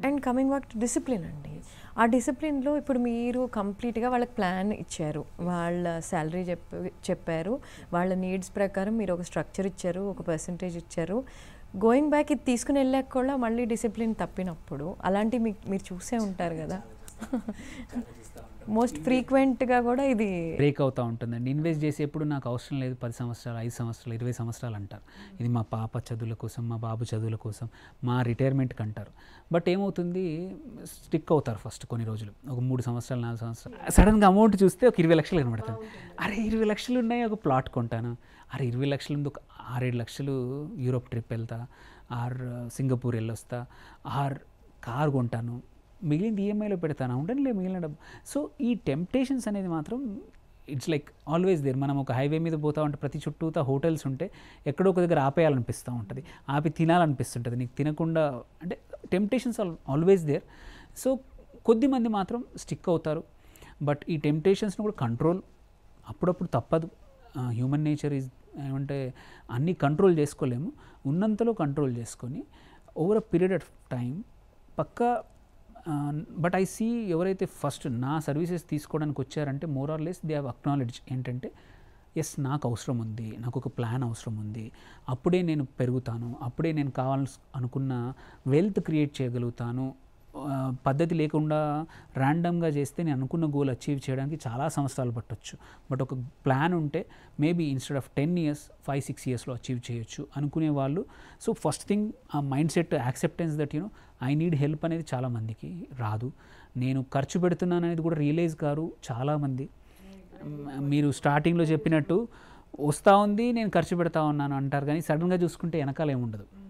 And coming back to discipline అండి. ఆ డిసిప్లిన్‌లో ఇప్పుడు మీరు కంప్లీట్‌గా వాళ్ళకి ప్లాన్ ఇచ్చారు. వాళ్ళ సాలరీ చెప్పారు. వాళ్ళ నీడ్స్ ప్రకారం మీరు ఒక స్ట్రక్చర్ ఇచ్చారు. ఒక పర్సెంటేజ్ ఇచ్చారు. గోయింగ్ బ్యాక్ ఇది తీసుకొని వెళ్ళాక కూడా మళ్ళీ డిసిప్లిన్ తప్పినప్పుడు అలాంటివి మీరు చూసే ఉంటారు కదా! మోస్ట్ ఫ్రీక్వెంట్‌గా కూడా ఇది బ్రేక్ అవుతూ ఉంటుందండి. ఇన్వెస్ట్ చేసేప్పుడు నాకు అవసరం లేదు 10 సంవత్సరాలు, 5 సంవత్సరాలు, 20 సంవత్సరాలు అంటారు. ఇది మా పాప చదువుల కోసం, మా బాబు చదువుల కోసం, మా రిటైర్మెంట్‌కి అంటారు. బట్ ఏమవుతుంది, స్టిక్ అవుతారు ఫస్ట్ కొన్ని రోజులు. ఒక 3 సంవత్సరాలు, 4 సంవత్సరాలు. సడన్‌గా అమౌంట్ చూస్తే ఒక 20 లక్షలు కనబడుతుంది. అరే 20 లక్షలు ఉన్నాయి, ఒక ప్లాట్ కొంటాను. అరే 20 లక్షలు ఉంది, ఒక 6, 7 లక్షలు యూరోప్ ట్రిప్ వెళ్తా, ఆర్ సింగపూర్ వెళ్ళొస్తా, ఆర్ కార్ కొంటాను, మిగిలింది ఈఎంఐలో పెడతాను, ఉండనిలే మిగిలిన డబ్బు. సో ఈ టెంప్టేషన్స్ అనేది మాత్రం ఇట్స్ లైక్ ఆల్వేస్ దేర్. మనం ఒక హైవే మీద పోతా ఉంటే ప్రతి చుట్టూతా హోటల్స్ ఉంటే ఎక్కడో ఒక దగ్గర ఆపేయాలనిపిస్తూ ఉంటుంది, ఆపి తినాలనిపిస్తుంటుంది. నీకు తినకుండా అంటే temptations are always there. So కొద్దిమంది మాత్రం స్టిక్ అవుతారు. బట్ ఈ టెంప్టేషన్స్ని కూడా కంట్రోల్ అప్పుడప్పుడు తప్పదు. హ్యూమన్ నేచర్ ఈజ్ ఏమంటే అన్నీ కంట్రోల్ చేసుకోలేము. ఉన్నంతలో కంట్రోల్ చేసుకొని over a period of time పక్కా. బట్ ఐ సీ ఎవరైతే ఫస్ట్ నా సర్వీసెస్ తీసుకోవడానికి వచ్చారంటే more or less they have acknowledge ఏంటంటే ఎస్ నాకు అవసరం ఉంది, నాకు ఒక ప్లాన్ అవసరం ఉంది, అప్పుడే నేను పెరుగుతాను, అప్పుడే నేను అనుకున్న వెల్త్ క్రియేట్ చేయగలుగుతాను. పద్ధతి లేకుండా ర్యాండమ్గా చేస్తే నేను అనుకున్న గోల్ అచీవ్ చేయడానికి చాలా సంవత్సరాలు పట్టొచ్చు. బట్ ఒక ప్లాన్ ఉంటే మేబీ ఇన్స్టెడ్ ఆఫ్ 10 years 5-6 yearsలో అచీవ్ చేయొచ్చు అనుకునే వాళ్ళు. సో ఫస్ట్ థింగ్ ఆ mind set acceptance that I need help అనేది చాలామందికి రాదు. నేను ఖర్చు పెడుతున్నాను అనేది కూడా రియలైజ్ కారు చాలామంది. మీరు స్టార్టింగ్లో చెప్పినట్టు వస్తూ ఉంది, నేను ఖర్చు పెడతా ఉన్నాను అంటారు, కానీ సడన్గా చూసుకుంటే వెనకాల ఏముండదు.